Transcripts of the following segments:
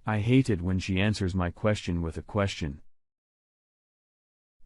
I hate it when she answers my question with a question.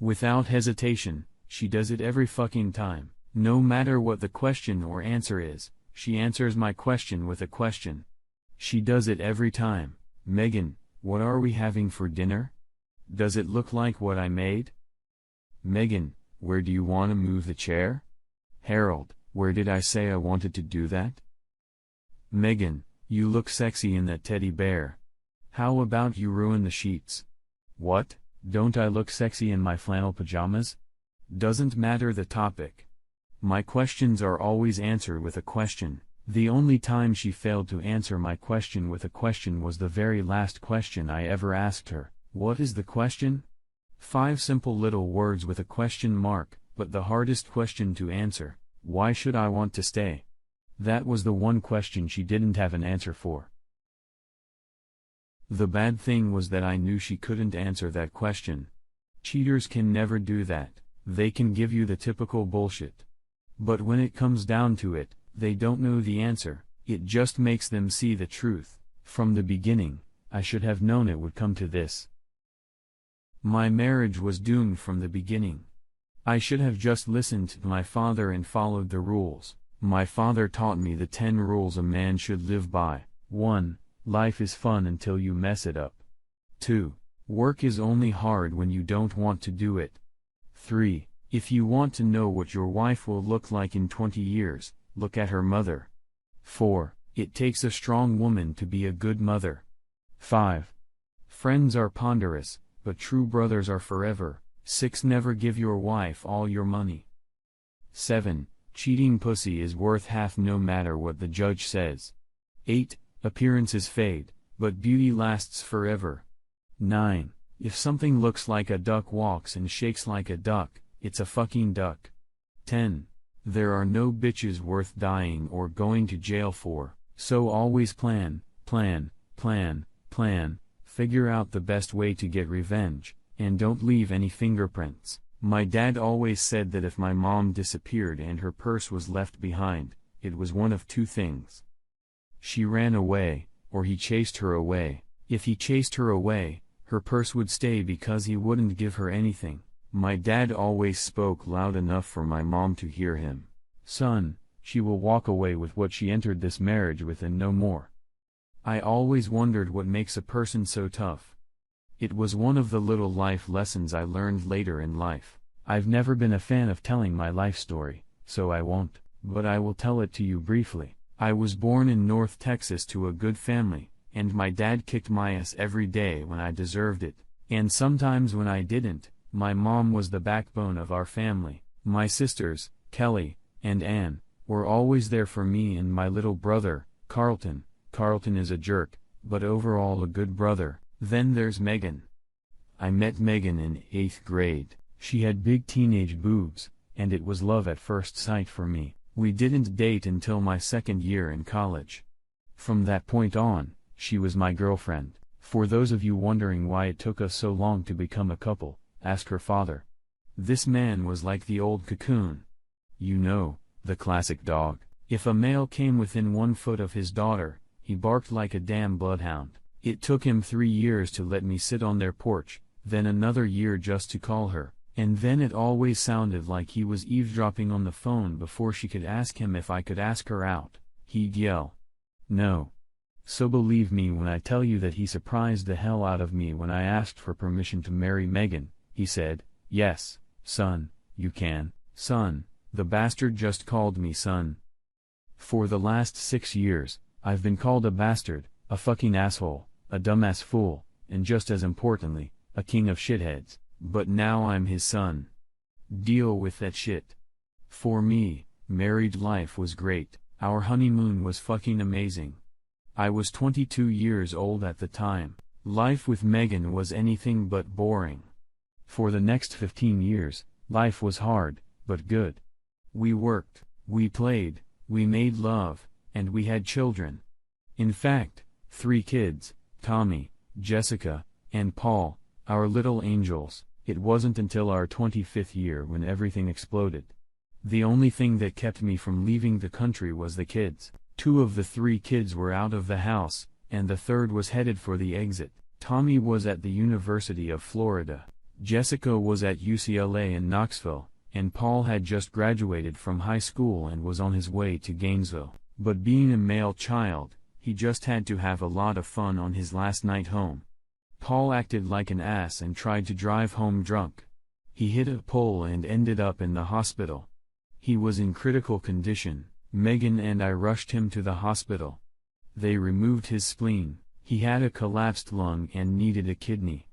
Without hesitation, she does it every fucking time. No matter what the question or answer is, she answers my question with a question. She does it every time. Megan, what are we having for dinner? Does it look like what I made? Megan, where do you want to move the chair? Harold, where did I say I wanted to do that? Megan, you look sexy in that teddy bear. How about you ruin the sheets? What, don't I look sexy in my flannel pajamas? Doesn't matter the topic. My questions are always answered with a question. The only time she failed to answer my question with a question was the very last question I ever asked her. What is the question? 5 simple little words with a question mark, but the hardest question to answer. Why should I want to stay? That was the one question she didn't have an answer for. The bad thing was that I knew she couldn't answer that question. Cheaters can never do that. They can give you the typical bullshit. But when it comes down to it, they don't know the answer. It just makes them see the truth. From the beginning, I should have known it would come to this. My marriage was doomed from the beginning. I should have just listened to my father and followed the rules. My father taught me the 10 rules a man should live by. 1. Life is fun until you mess it up. 2. Work is only hard when you don't want to do it. 3. If you want to know what your wife will look like in 20 years, look at her mother. 4. It takes a strong woman to be a good mother. 5. Friends are ponderous, but true brothers are forever. 6. Never give your wife all your money. 7. Cheating pussy is worth half no matter what the judge says. 8. Appearances fade, but beauty lasts forever. 9. If something looks like a duck walks and shakes like a duck, it's a fucking duck. 10. There are no bitches worth dying or going to jail for, so always plan, figure out the best way to get revenge, and don't leave any fingerprints. My dad always said that if my mom disappeared and her purse was left behind, it was one of 2 things. She ran away, or he chased her away. If he chased her away, her purse would stay because he wouldn't give her anything. My dad always spoke loud enough for my mom to hear him. Son, she will walk away with what she entered this marriage with and no more. I always wondered what makes a person so tough. It was one of the little life lessons I learned later in life. I've never been a fan of telling my life story, so I won't, but I will tell it to you briefly. I was born in North Texas to a good family, and my dad kicked my ass every day when I deserved it, and sometimes when I didn't. My mom was the backbone of our family. My sisters, Kelly and Ann, were always there for me and my little brother, Carlton. Carlton is a jerk, but overall a good brother. Then there's Megan. I met Megan in 8th grade. She had big teenage boobs, and it was love at first sight for me. We didn't date until my 2nd year in college. From that point on, she was my girlfriend. For those of you wondering why it took us so long to become a couple, ask her father. This man was like the old Cocoon. You know, the classic dog. If a male came within 1 foot of his daughter, he barked like a damn bloodhound. It took him 3 years to let me sit on their porch, then another year just to call her, and then it always sounded like he was eavesdropping on the phone before she could ask him if I could ask her out. He'd yell, "No." So believe me when I tell you that he surprised the hell out of me when I asked for permission to marry Megan. He said, "Yes, son, you can." Son, the bastard just called me son. For the last 6 years, I've been called a bastard, a fucking asshole, a dumbass fool, and just as importantly, a king of shitheads. But now I'm his son. Deal with that shit. For me, married life was great. Our honeymoon was fucking amazing. I was 22 years old at the time. Life with Megan was anything but boring. For the next 15 years, life was hard, but good. We worked, we played, we made love, and we had children. In fact, 3 kids, Tommy, Jessica, and Paul, our little angels. It wasn't until our 25th year when everything exploded. The only thing that kept me from leaving the country was the kids. 2 of the 3 kids were out of the house, and the third was headed for the exit. Tommy was at the University of Florida. Jessica was at UCLA in Knoxville, and Paul had just graduated from high school and was on his way to Gainesville. But being a male child, he just had to have a lot of fun on his last night home. Paul acted like an ass and tried to drive home drunk. He hit a pole and ended up in the hospital. He was in critical condition. Megan and I rushed him to the hospital. They removed his spleen. He had a collapsed lung and needed a kidney.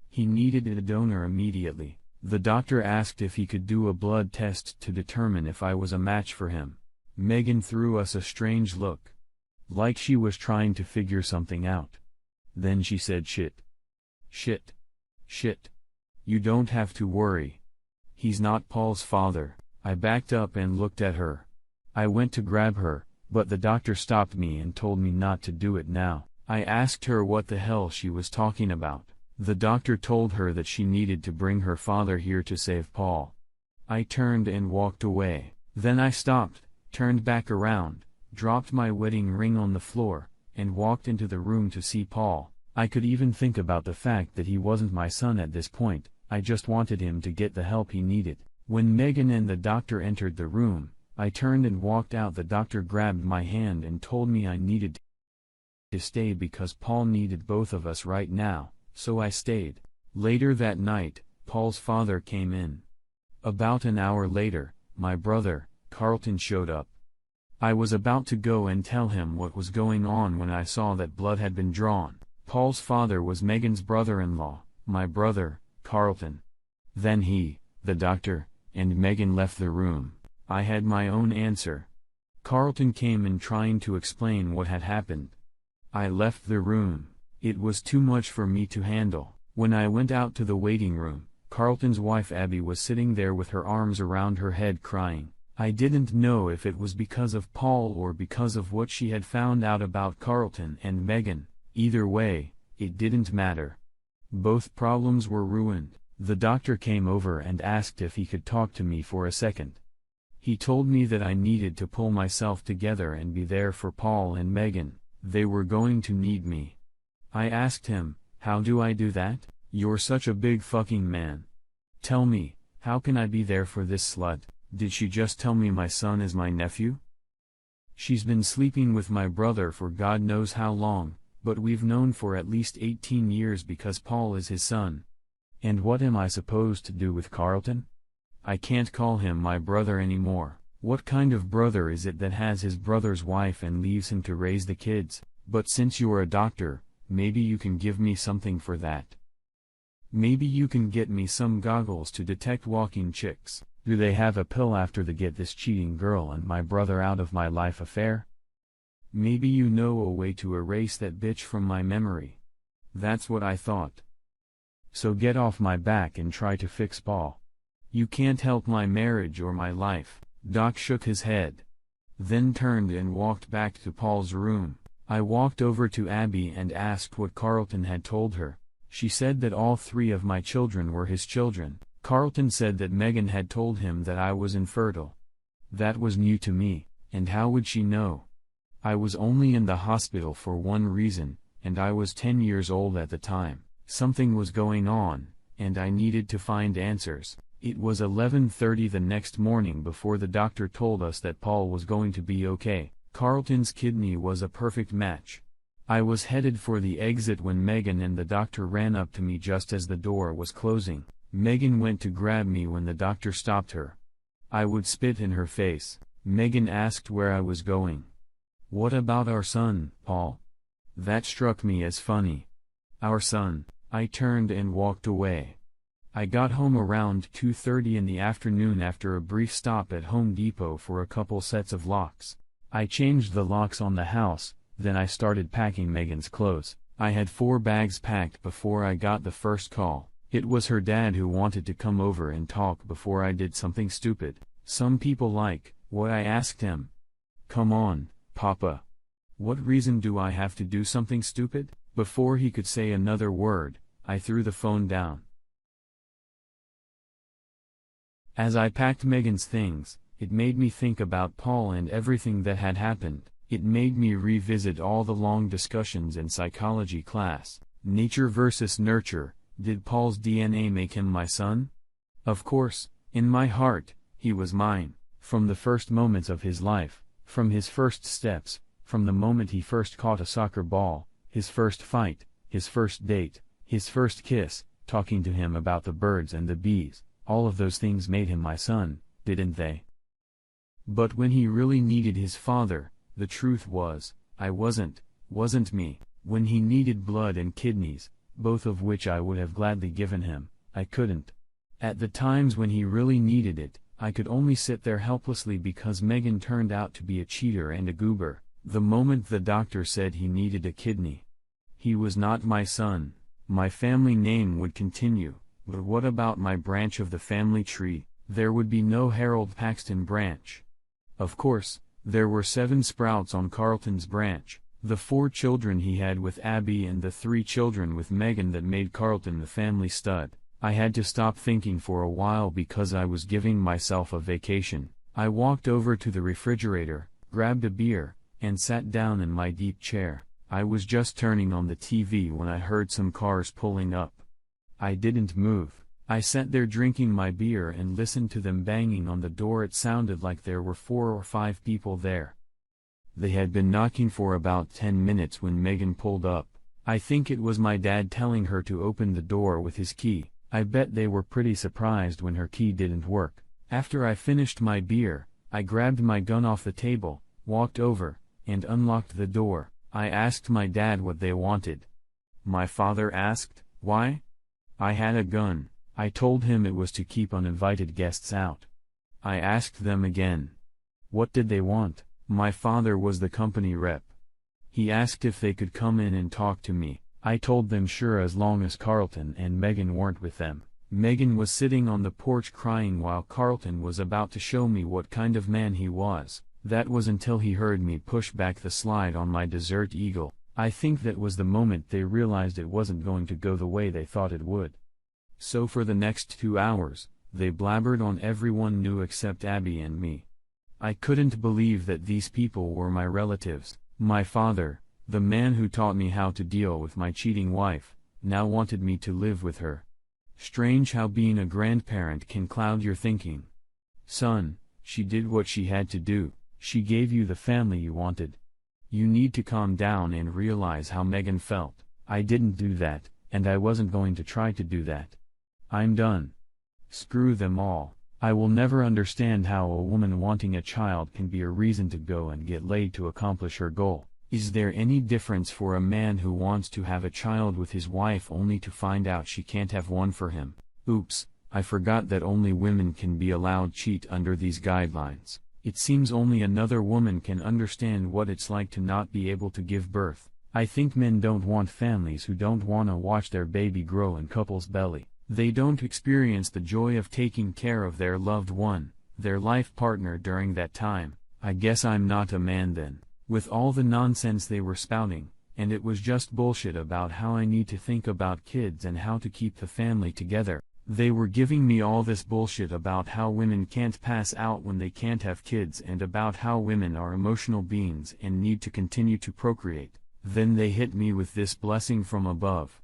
He needed a donor immediately. The doctor asked if he could do a blood test to determine if I was a match for him. Megan threw us a strange look. Like she was trying to figure something out. Then she said, "Shit. Shit. Shit. You don't have to worry. He's not Paul's father." I backed up and looked at her. I went to grab her, but the doctor stopped me and told me not to do it now. I asked her what the hell she was talking about. The doctor told her that she needed to bring her father here to save Paul. I turned and walked away. Then I stopped, turned back around, dropped my wedding ring on the floor, and walked into the room to see Paul. I could even think about the fact that he wasn't my son at this point. I just wanted him to get the help he needed. When Megan and the doctor entered the room, I turned and walked out. The doctor grabbed my hand and told me I needed to stay because Paul needed both of us right now, so I stayed. Later that night, Paul's father came in. About an hour later, my brother, Carlton, showed up. I was about to go and tell him what was going on when I saw that blood had been drawn. Paul's father was Megan's brother-in-law, my brother, Carlton. Then he, the doctor, and Megan left the room. I had my own answer. Carlton came in trying to explain what had happened. I left the room. It was too much for me to handle. When I went out to the waiting room, Carlton's wife Abby was sitting there with her arms around her head crying. I didn't know if it was because of Paul or because of what she had found out about Carlton and Megan. Either way, it didn't matter. Both problems were ruined. The doctor came over and asked if he could talk to me for a second. He told me that I needed to pull myself together and be there for Paul and Megan. They were going to need me. I asked him, "How do I do that? You're such a big fucking man. Tell me, how can I be there for this slut? Did she just tell me my son is my nephew? She's been sleeping with my brother for God knows how long, but we've known for at least 18 years because Paul is his son. And what am I supposed to do with Carlton? I can't call him my brother anymore. What kind of brother is it that has his brother's wife and leaves him to raise the kids? But since you're a doctor, maybe you can give me something for that. Maybe you can get me some goggles to detect walking chicks. Do they have a pill after the get this cheating girl and my brother out of my life affair? Maybe you know a way to erase that bitch from my memory." That's what I thought. So get off my back and try to fix Paul. You can't help my marriage or my life. Doc shook his head. Then turned and walked back to Paul's room. I walked over to Abby and asked what Carlton had told her. She said that all 3 of my children were his children. Carlton said that Megan had told him that I was infertile. That was new to me, and how would she know? I was only in the hospital for one reason, and I was 10 years old at the time. Something was going on, and I needed to find answers. It was 11:30 the next morning before the doctor told us that Paul was going to be okay. Carlton's kidney was a perfect match. I was headed for the exit when Megan and the doctor ran up to me just as the door was closing. Megan went to grab me when the doctor stopped her. I would spit in her face. Megan asked where I was going. "What about our son, Paul?" That struck me as funny. Our son. I turned and walked away. I got home around 2:30 in the afternoon after a brief stop at Home Depot for a couple sets of locks. I changed the locks on the house, then I started packing Megan's clothes. I had 4 bags packed before I got the first call. It was her dad who wanted to come over and talk before I did something stupid. Some people like what I asked him. "Come on, Papa. What reason do I have to do something stupid?" Before he could say another word, I threw the phone down. As I packed Megan's things, it made me think about Paul and everything that had happened. It made me revisit all the long discussions in psychology class. Nature versus nurture. Did Paul's DNA make him my son? Of course, in my heart, he was mine, from the first moments of his life, from his first steps, from the moment he first caught a soccer ball, his first fight, his first date, his first kiss, talking to him about the birds and the bees. All of those things made him my son, didn't they? But when he really needed his father, the truth was, I wasn't me. When he needed blood and kidneys, both of which I would have gladly given him, I couldn't. At the times when he really needed it, I could only sit there helplessly because Megan turned out to be a cheater and a goober. The moment the doctor said he needed a kidney, he was not my son. My family name would continue, but what about my branch of the family tree? There would be no Harold Paxton branch. Of course, there were 7 sprouts on Carlton's branch, the 4 children he had with Abby and the 3 children with Megan that made Carlton the family stud. I had to stop thinking for a while because I was giving myself a vacation. I walked over to the refrigerator, grabbed a beer, and sat down in my deep chair. I was just turning on the TV when I heard some cars pulling up. I didn't move. I sat there drinking my beer and listened to them banging on the door. It sounded like there were 4 or 5 people there. They had been knocking for about 10 minutes when Megan pulled up. I think it was my dad telling her to open the door with his key. I bet they were pretty surprised when her key didn't work. After I finished my beer, I grabbed my gun off the table, walked over, and unlocked the door. I asked my dad what they wanted. My father asked, "Why?" I had a gun. I told him it was to keep uninvited guests out. I asked them again. What did they want? My father was the company rep. He asked if they could come in and talk to me. I told them sure, as long as Carlton and Megan weren't with them. Megan was sitting on the porch crying while Carlton was about to show me what kind of man he was. That was until he heard me push back the slide on my Desert Eagle. I think that was the moment they realized it wasn't going to go the way they thought it would. So for the next 2 hours, they blabbered on everyone new except Abby and me. I couldn't believe that these people were my relatives. My father, the man who taught me how to deal with my cheating wife, now wanted me to live with her. Strange how being a grandparent can cloud your thinking. Son, she did what she had to do. She gave you the family you wanted. You need to calm down and realize how Megan felt. I didn't do that, and I wasn't going to try to do that. I'm done. Screw them all. I will never understand how a woman wanting a child can be a reason to go and get laid to accomplish her goal. Is there any difference for a man who wants to have a child with his wife only to find out she can't have one for him? Oops, I forgot that only women can be allowed cheat under these guidelines. It seems only another woman can understand what it's like to not be able to give birth. I think men don't want families who don't want to watch their baby grow in couple's belly. They don't experience the joy of taking care of their loved one, their life partner during that time. I guess I'm not a man then. With all the nonsense they were spouting, and it was just bullshit about how I need to think about kids and how to keep the family together. They were giving me all this bullshit about how women can't pass out when they can't have kids and about how women are emotional beings and need to continue to procreate. Then they hit me with this blessing from above.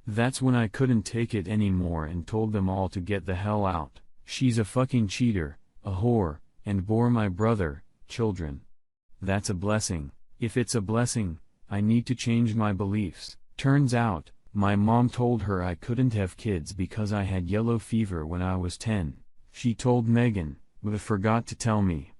That's when I couldn't take it anymore and told them all to get the hell out. She's a fucking cheater, a whore, and bore my brother, children. That's a blessing. If it's a blessing, I need to change my beliefs. Turns out, my mom told her I couldn't have kids because I had yellow fever when I was 10. She told Megan, but forgot to tell me.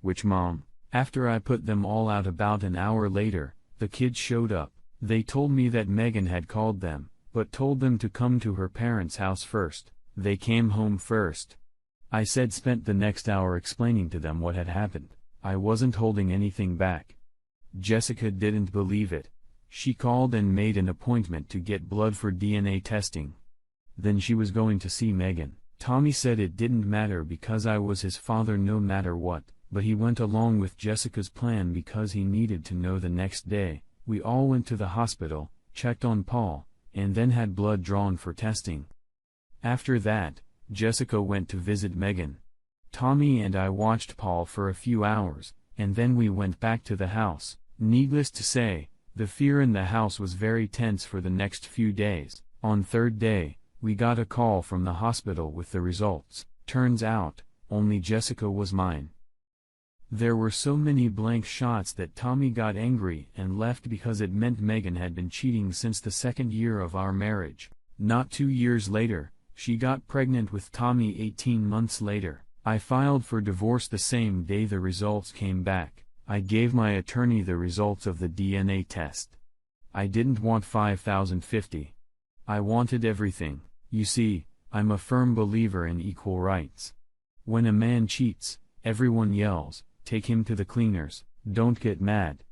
Which mom? After I put them all out about an hour later, the kids showed up. They told me that Megan had called them, but told them to come to her parents' house first. They came home first. I spent the next hour explaining to them what had happened. I wasn't holding anything back. Jessica didn't believe it. She called and made an appointment to get blood for DNA testing. Then she was going to see Megan. Tommy said it didn't matter because I was his father no matter what, but he went along with Jessica's plan because he needed to know the next day. We all went to the hospital, checked on Paul, and then had blood drawn for testing. After that, Jessica went to visit Megan. Tommy and I watched Paul for a few hours, and then we went back to the house. Needless to say, the fear in the house was very tense for the next few days. On third day, we got a call from the hospital with the results. Turns out, only Jessica was mine. There were so many blank shots that Tommy got angry and left because it meant Megan had been cheating since the second year of our marriage. Not 2 years later, she got pregnant with Tommy 18 months later. I filed for divorce the same day the results came back. I gave my attorney the results of the DNA test. I didn't want $5,050. I wanted everything. You see, I'm a firm believer in equal rights. When a man cheats, everyone yells, "Take him to the cleaners." Don't get mad.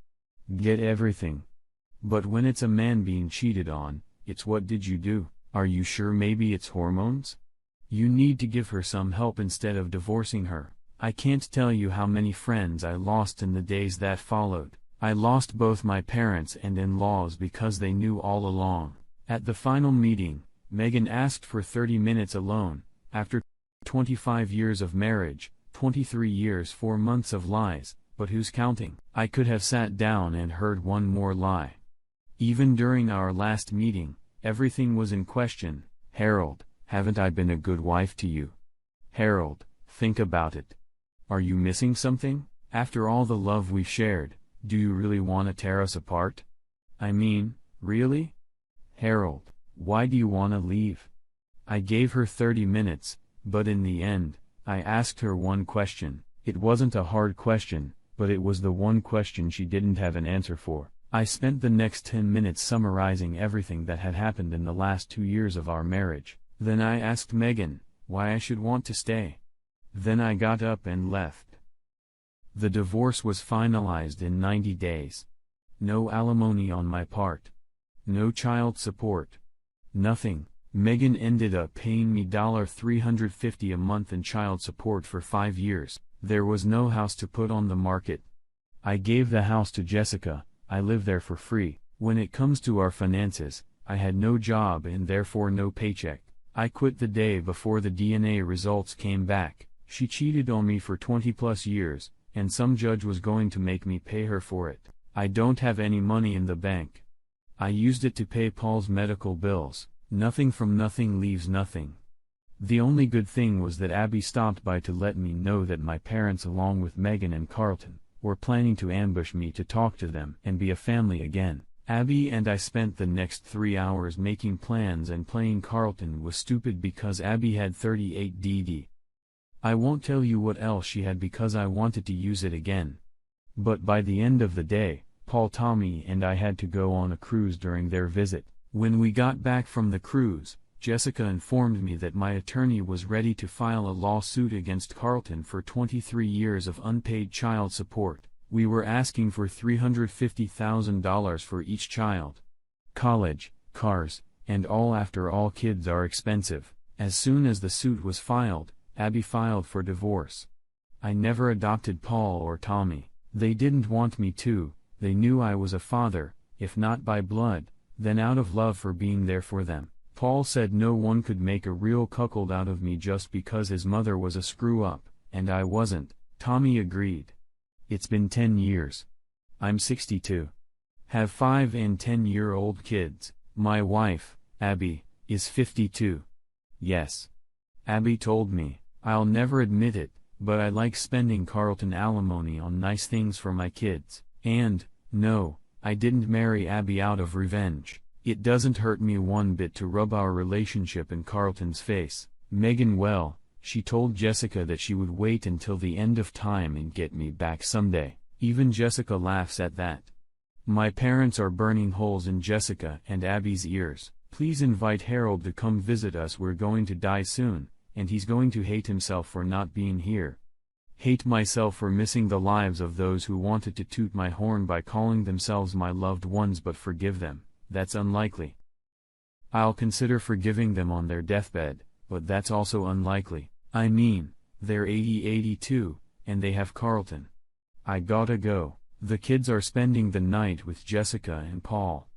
Get everything. But when it's a man being cheated on, it's "What did you do? Are you sure maybe it's hormones?" You need to give her some help instead of divorcing her. I can't tell you how many friends I lost in the days that followed. I lost both my parents and in-laws because they knew all along. At the final meeting, Megan asked for 30 minutes alone. After 25 years of marriage, 23 years 4 months of lies, but who's counting? I could have sat down and heard one more lie. Even during our last meeting, everything was in question. Harold, haven't I been a good wife to you? Harold, think about it. Are you missing something? After all the love we've shared, do you really want to tear us apart? I mean, really? Harold, why do you want to leave? I gave her 30 minutes, but in the end, I asked her one question. It wasn't a hard question, but it was the one question she didn't have an answer for. I spent the next 10 minutes summarizing everything that had happened in the last 2 years of our marriage. Then I asked Megan why I should want to stay. Then I got up and left. The divorce was finalized in 90 days. No alimony on my part. No child support. Nothing. Megan ended up paying me $350 a month in child support for 5 years. There was no house to put on the market. I gave the house to Jessica. I live there for free. When it comes to our finances, I had no job and therefore no paycheck. I quit the day before the DNA results came back. She cheated on me for 20+ years, and some judge was going to make me pay her for it. I don't have any money in the bank. I used it to pay Paul's medical bills. Nothing from nothing leaves nothing. The only good thing was that Abby stopped by to let me know that my parents, along with Megan and Carlton, were planning to ambush me to talk to them and be a family again. Abby and I spent the next 3 hours making plans, and playing Carlton was stupid because Abby had 38 DD. I won't tell you what else she had because I wanted to use it again. But by the end of the day, Paul, Tommy and I had to go on a cruise during their visit. When we got back from the cruise, Jessica informed me that my attorney was ready to file a lawsuit against Carlton for 23 years of unpaid child support. We were asking for $350,000 for each child. College, cars, and all. After all, kids are expensive. As soon as the suit was filed, Abby filed for divorce. I never adopted Paul or Tommy. They didn't want me to. They knew I was a father, if not by blood, then out of love for being there for them. Paul said no one could make a real cuckold out of me just because his mother was a screw-up, and I wasn't. Tommy agreed. It's been 10 years. I'm 62. Have 5 and 10-year-old kids. My wife, Abby, is 52. Yes. Abby told me, I'll never admit it, but I like spending Carlton alimony on nice things for my kids. And, no, I didn't marry Abby out of revenge. It doesn't hurt me one bit to rub our relationship in Carlton's face. Megan, well, she told Jessica that she would wait until the end of time and get me back someday. Even Jessica laughs at that. My parents are burning holes in Jessica and Abby's ears. Please invite Harold to come visit us. We're going to die soon, and he's going to hate himself for not being here. Hate myself for missing the lives of those who wanted to toot my horn by calling themselves my loved ones, but forgive them. That's unlikely. I'll consider forgiving them on their deathbed, but that's also unlikely. I mean, they're 82, and they have Carlton. I gotta go. The kids are spending the night with Jessica and Paul.